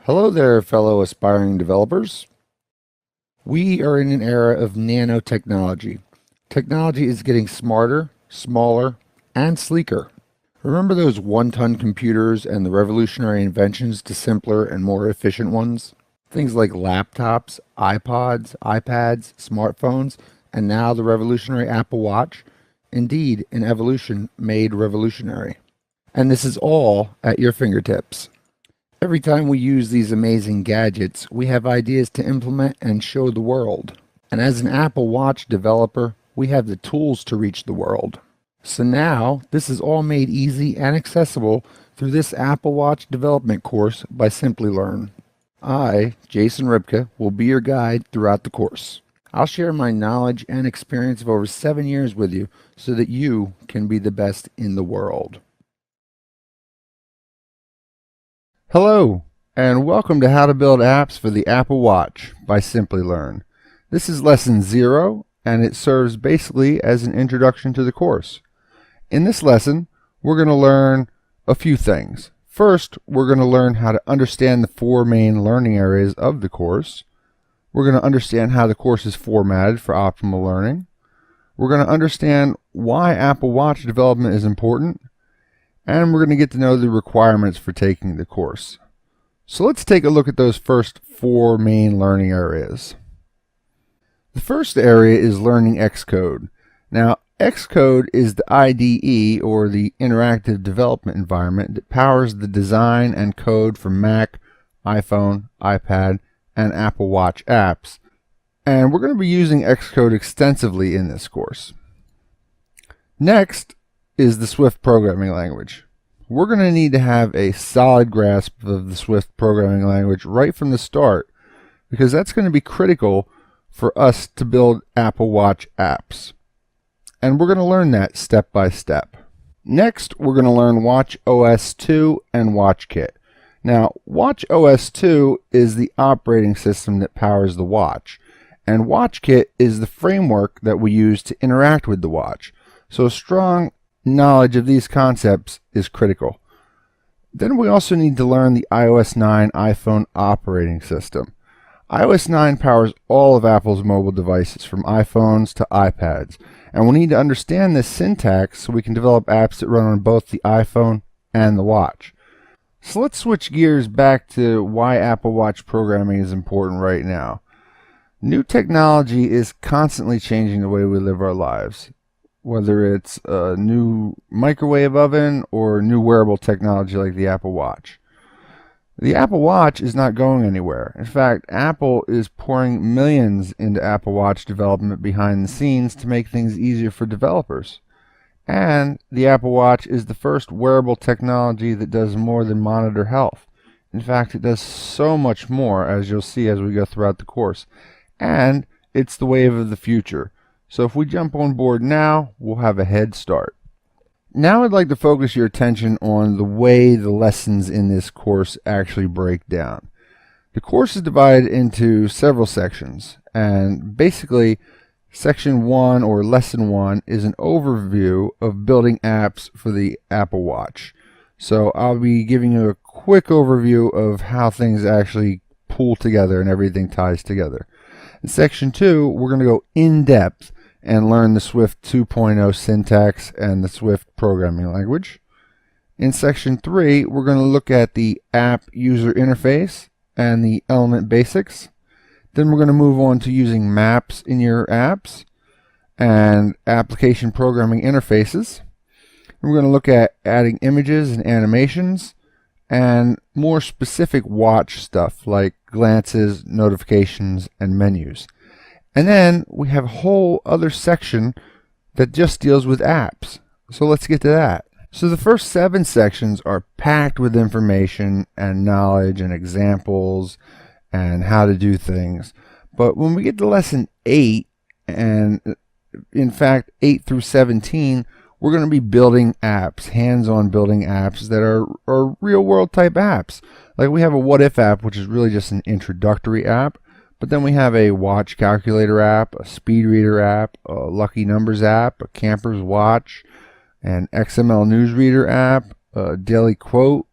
Hello there, fellow aspiring developers. We are in an era of nanotechnology. Technology is getting smarter, smaller, and sleeker. Remember those one-ton computers and the revolutionary inventions to simpler and more efficient ones? Things like laptops, iPods, iPads, smartphones, and now the revolutionary Apple Watch. Indeed, an evolution made revolutionary. And this is all at your fingertips. Every time we use these amazing gadgets, we have ideas to implement and show the world. And as an Apple Watch developer, we have the tools to reach the world. So now, this is all made easy and accessible through this Apple Watch development course by Simply Learn. I, Jason Ribka, will be your guide throughout the course. I'll share my knowledge and experience of over 7 years with you so that you can be the best in the world. Hello, and welcome to How to Build Apps for the Apple Watch by Simply Learn. This is lesson 0, and it serves basically as an introduction to the course. In this lesson, we're going to learn a few things. First, we're going to learn how to understand the 4 main learning areas of the course. We're going to understand how the course is formatted for optimal learning. We're going to understand why Apple Watch development is important. And we're going to get to know the requirements for taking the course. So let's take a look at those first 4 main learning areas. The first area is learning Xcode. Now, Xcode is the IDE, or the interactive development environment, that powers the design and code for Mac, iPhone, iPad, and Apple Watch apps. And we're going to be using Xcode extensively in this course. Next is the Swift programming language. We're going to need to have a solid grasp of the Swift programming language right from the start, because that's going to be critical for us to build Apple Watch apps. And we're going to learn that step by step. Next, we're going to learn watchOS 2 and WatchKit. Now, watchOS 2 is the operating system that powers the watch, and WatchKit is the framework that we use to interact with the watch. So a strong knowledge of these concepts is critical. Then we also need to learn the iOS 9 iPhone operating system. iOS 9 powers all of Apple's mobile devices, from iPhones to iPads, and we'll need to understand this syntax so we can develop apps that run on both the iPhone and the watch. So let's switch gears back to why Apple Watch programming is important right now. New technology is constantly changing the way we live our lives, whether it's a new microwave oven or new wearable technology like the Apple Watch. The Apple Watch is not going anywhere. In fact, Apple is pouring millions into Apple Watch development behind the scenes to make things easier for developers. And the Apple Watch is the first wearable technology that does more than monitor health. In fact, it does so much more, as you'll see as we go throughout the course. And it's the wave of the future. So if we jump on board now, we'll have a head start. Now I'd like to focus your attention on the way the lessons in this course actually break down. The course is divided into several sections, and basically Section 1, or Lesson 1, is an overview of building apps for the Apple Watch. So I'll be giving you a quick overview of how things actually pull together and everything ties together. In Section 2, we're going to go in depth and learn the Swift 2.0 syntax and the Swift programming language. In Section 3, we're going to look at the app user interface and the element basics. Then we're going to move on to using maps in your apps and application programming interfaces. We're going to look at adding images and animations and more specific watch stuff like glances, notifications, and menus. And then we have a whole other section that just deals with apps. So let's get to that. So the first 7 sections are packed with information and knowledge and examples and how to do things. But when we get to lesson 8, and in fact 8 through 17, we're going to be building apps, hands-on building apps that are real-world type apps. Like we have a What If app, which is really just an introductory app. But then we have a watch calculator app, a speed reader app, a lucky numbers app, a camper's watch, an XML newsreader app, a daily quote,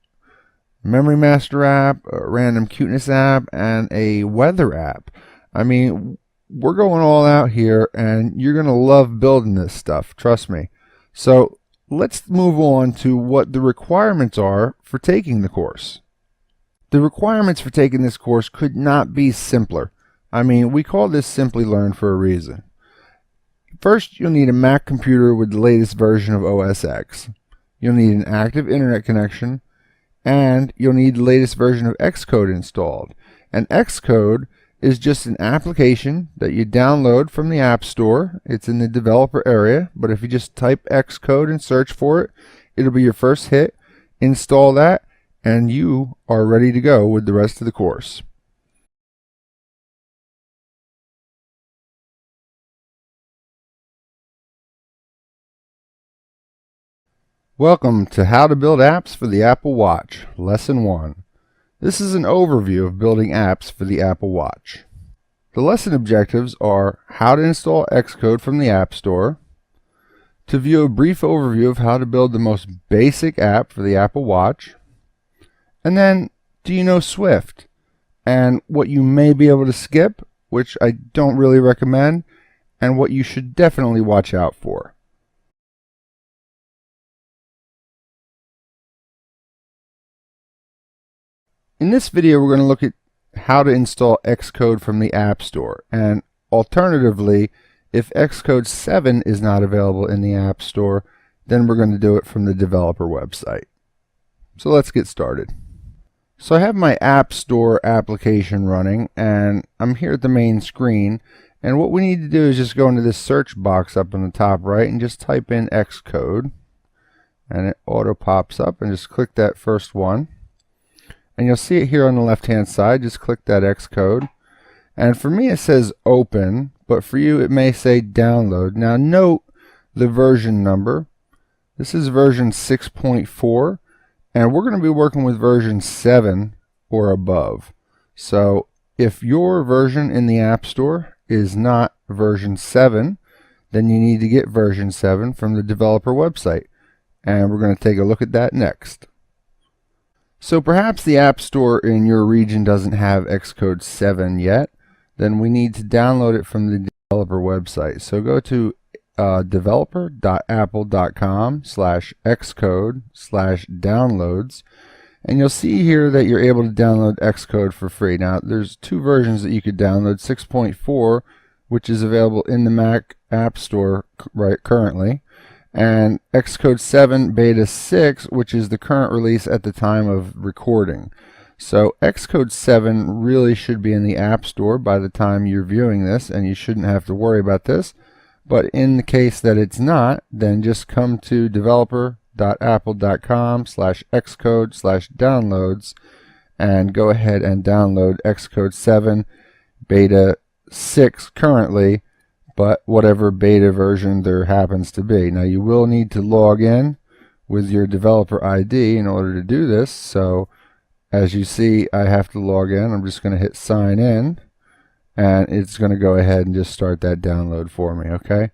memory master app, a random cuteness app, and a weather app. I mean, we're going all out here, and you're going to love building this stuff, trust me. So let's move on to what the requirements are for taking the course. The requirements for taking this course could not be simpler. I mean, we call this Simply Learn for a reason. First, you'll need a Mac computer with the latest version of OS X. You'll need an active internet connection, and you'll need the latest version of Xcode installed. And Xcode is just an application that you download from the App Store. It's in the developer area, but if you just type Xcode and search for it, it'll be your first hit. Install that, and you are ready to go with the rest of the course. Welcome to How to Build Apps for the Apple Watch, Lesson 1. This is an overview of building apps for the Apple Watch. The lesson objectives are how to install Xcode from the App Store, to view a brief overview of how to build the most basic app for the Apple Watch, and then, do you know Swift? And what you may be able to skip, which I don't really recommend, and what you should definitely watch out for. In this video, we're going to look at how to install Xcode from the App Store, and alternatively, if Xcode 7 is not available in the App Store, then we're going to do it from the developer website. So let's get started. So I have my App Store application running, and I'm here at the main screen, and what we need to do is just go into this search box up in the top right and just type in Xcode, and it auto pops up, and just click that first one. And you'll see it here on the left hand side. Just click that Xcode, and for me it says open, but for you it may say download. Now note the version number. This is version 6.4, and we're going to be working with version 7 or above. So if your version in the App Store is not version 7, then you need to get version 7 from the developer website, and we're going to take a look at that next. So perhaps the App Store in your region doesn't have Xcode 7 yet. Then we need to download it from the developer website. So go to developer.apple.com/xcode/downloads, and you'll see here that you're able to download Xcode for free. Now there's two versions that you could download: 6.4, which is available in the Mac App Store right currently, and Xcode 7 Beta 6, which is the current release at the time of recording. So Xcode 7 really should be in the App Store by the time you're viewing this, and you shouldn't have to worry about this. But in the case that it's not, then just come to developer.apple.com/xcode/downloads and go ahead and download Xcode 7 Beta 6 currently, but whatever beta version there happens to be. Now you will need to log in with your developer ID in order to do this. So as you see, I have to log in. I'm just going to hit sign in, and it's going to go ahead and just start that download for me, okay?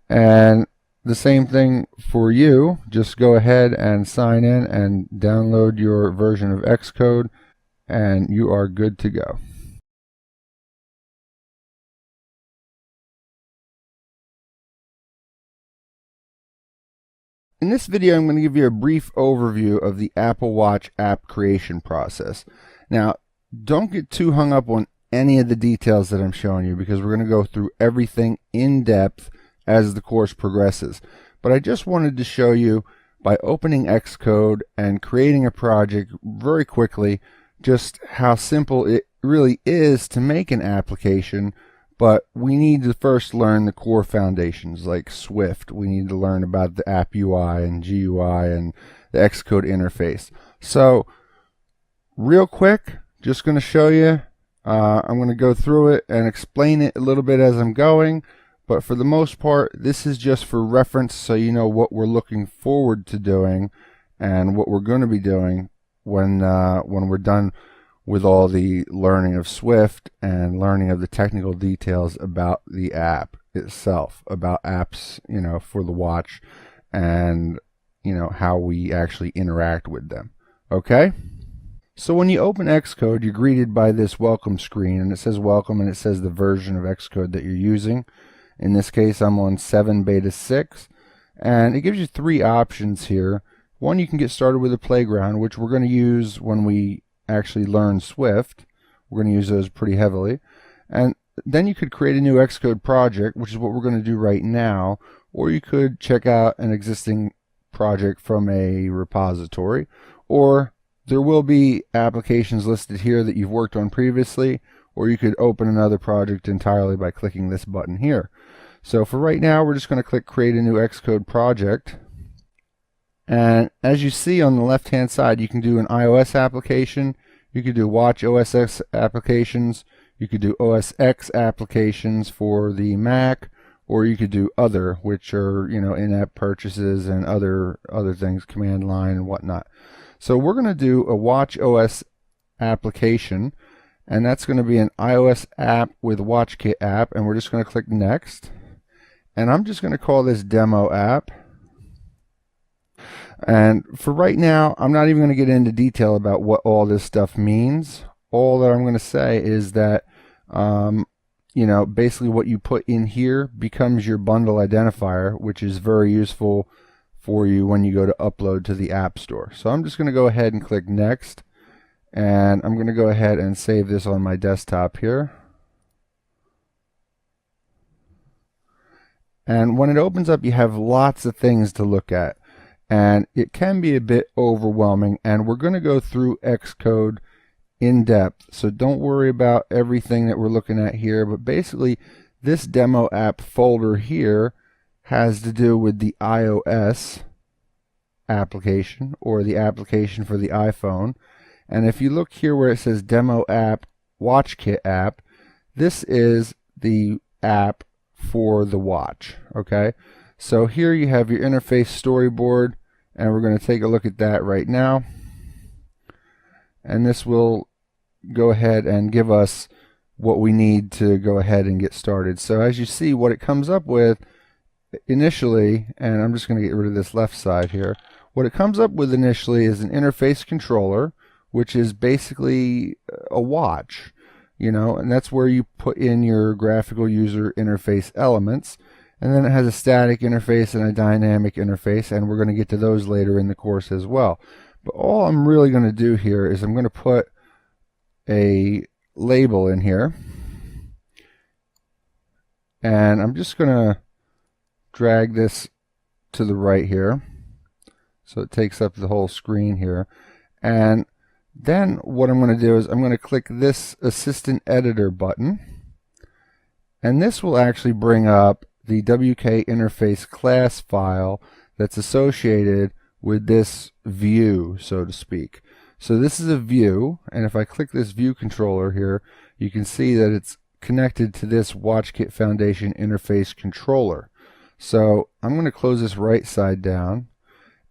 And the same thing for you. Just go ahead and sign in and download your version of Xcode, and you are good to go. In this video, I'm going to give you a brief overview of the Apple Watch app creation process. Now, don't get too hung up on any of the details that I'm showing you, because we're going to go through everything in depth as the course progresses. But I just wanted to show you, by opening Xcode and creating a project very quickly, just how simple it really is to make an application. But we need to first learn the core foundations like Swift. We need to learn about the app UI and GUI and the Xcode interface. So real quick, just going to show you. I'm going to go through it and explain it a little bit as I'm going. But for the most part, this is just for reference, so you know what we're looking forward to doing and what we're going to be doing when we're done with all the learning of Swift and learning of the technical details about the app itself, about apps, for the watch, and how we actually interact with them. Okay? So when you open Xcode, you're greeted by this welcome screen, and it says welcome, and it says the version of Xcode that you're using. In this case, I'm on 7 beta 6, and it gives you 3 options here. One, you can get started with a playground, which we're going to use when we actually learn Swift. We're going to use those pretty heavily. And then you could create a new Xcode project, which is what we're going to do right now, or you could check out an existing project from a repository, or there will be applications listed here that you've worked on previously, or you could open another project entirely by clicking this button here. So for right now, we're just going to click Create a new Xcode project. And as you see on the left-hand side, you can do an iOS application, you could do Watch OS X applications, you could do OS X applications for the Mac, or you could do other, which are, in-app purchases and other things, command line and whatnot. So we're going to do a Watch OS application, and that's going to be an iOS app with WatchKit app, and we're just going to click Next. And I'm just going to call this Demo App. And for right now, I'm not even going to get into detail about what all this stuff means. All that I'm going to say is that, basically what you put in here becomes your bundle identifier, which is very useful for you when you go to upload to the App Store. So I'm just going to go ahead and click Next, and I'm going to go ahead and save this on my desktop here. And when it opens up, you have lots of things to look at, and it can be a bit overwhelming, and we're going to go through Xcode in depth, so don't worry about everything that we're looking at here. But basically, this demo app folder here has to do with the iOS application, or the application for the iPhone. And if you look here where it says Demo App, WatchKit app, this is the app for the watch. Okay, so here you have your interface storyboard, and we're going to take a look at that right now. And this will go ahead and give us what we need to go ahead and get started. So as you see, what it comes up with initially, and I'm just going to get rid of this left side here, what it comes up with initially is an interface controller, which is basically a watch, and that's where you put in your graphical user interface elements. And then it has a static interface and a dynamic interface, and we're going to get to those later in the course as well. But all I'm really going to do here is I'm going to put a label in here, and I'm just going to drag this to the right here so it takes up the whole screen here. And then what I'm going to do is I'm going to click this Assistant Editor button, and this will actually bring up the WK interface class file that's associated with this view, so to speak. So this is a view, and if I click this view controller here, you can see that it's connected to this WatchKit Foundation interface controller. So I'm going to close this right side down,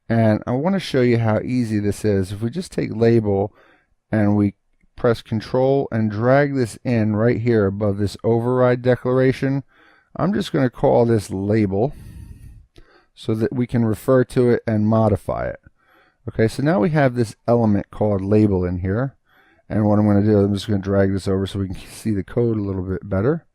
and I want to show you how easy this is. If we just take label and we press Control and drag this in right here above this override declaration, I'm just going to call this label so that we can refer to it and modify it. Okay, so now we have this element called label in here, and what I'm going to do, I'm just going to drag this over so we can see the code a little bit better.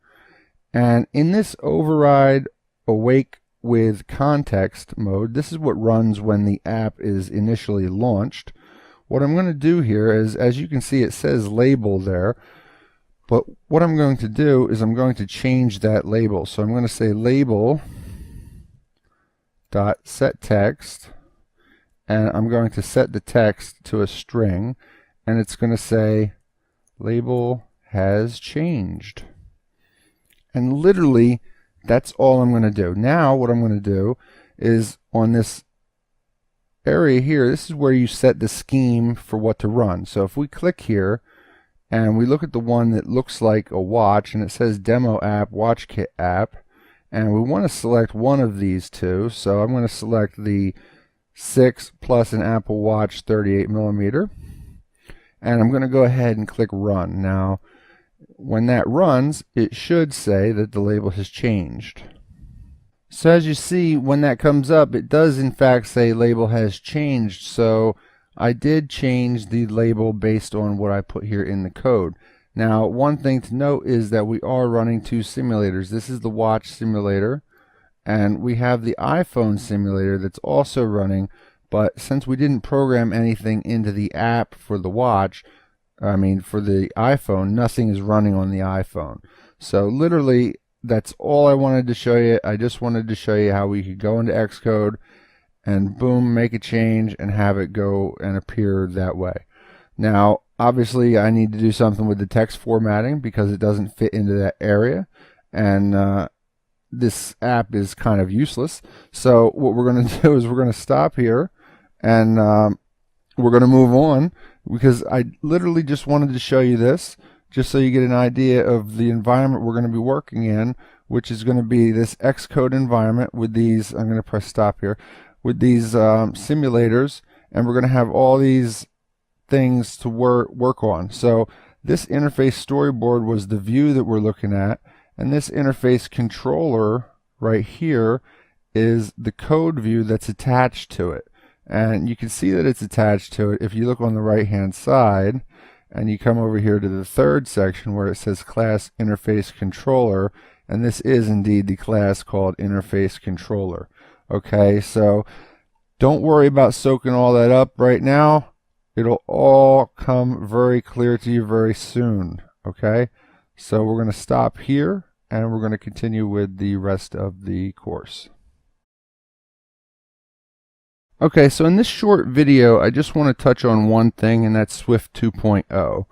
And in this override awake with context mode, this is what runs when the app is initially launched. What I'm going to do here is, as you can see, it says label there, but what I'm going to do is I'm going to change that label. So I'm going to say label dot set text, and I'm going to set the text to a string, and it's going to say label has changed. And literally that's all I'm going to do. Now what I'm going to do is on this area here, this is where you set the scheme for what to run. So if we click here and we look at the one that looks like a watch and it says Demo App, WatchKit app, and we want to select one of these two, so I'm going to select the 6 plus an Apple Watch 38mm, and I'm going to go ahead and click Run. Now when that runs, it should say that the label has changed. So as you see, when that comes up, it does in fact say label has changed. So I did change the label based on what I put here in the code. Now, one thing to note is that we are running two simulators. This is the watch simulator, and we have the iPhone simulator that's also running, but since we didn't program anything into the app for the watch, for the iPhone, nothing is running on the iPhone. So literally, that's all I wanted to show you. I just wanted to show you how we could go into Xcode and boom, make a change and have it go and appear that way. Now, obviously, I need to do something with the text formatting because it doesn't fit into that area, and this app is kind of useless. So what we're going to do is we're going to stop here, and we're going to move on, because I literally just wanted to show you this, just so you get an idea of the environment we're going to be working in, which is going to be this Xcode environment with these, I'm going to press stop here, with these simulators, and we're going to have all these things to work on. So this interface storyboard was the view that we're looking at, and this interface controller right here is the code view that's attached to it. And you can see that it's attached to it if you look on the right hand side and you come over here to the third section where it says class interface controller, and this is indeed the class called interface controller. Okay, so don't worry about soaking all that up right now. It'll all come very clear to you very soon. Okay, so we're going to stop here and we're going to continue with the rest of the course. Okay, so in this short video, I just want to touch on one thing, and that's Swift 2.0.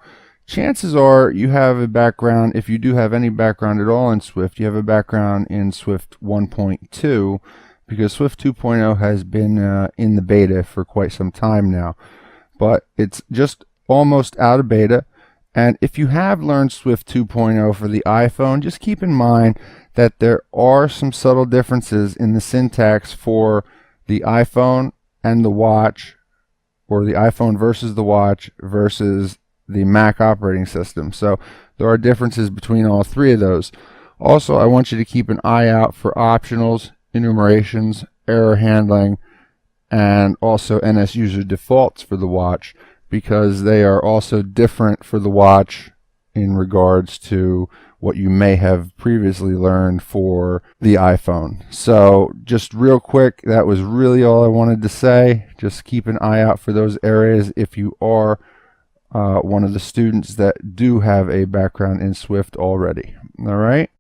Chances are you have a background, if you do have any background at all in Swift, you have a background in Swift 1.2, because Swift 2.0 has been in the beta for quite some time now. But it's just almost out of beta. And if you have learned Swift 2.0 for the iPhone, just keep in mind that there are some subtle differences in the syntax for the iPhone and the watch, or the iPhone versus the watch versus the Mac operating system. So there are differences between all three of those. Also, I want you to keep an eye out for optionals, enumerations, error handling, and also NS user defaults for the watch, because they are also different for the watch in regards to what you may have previously learned for the iPhone. So just real quick, that was really all I wanted to say. Just keep an eye out for those areas if you are one of the students that do have a background in Swift already. All right.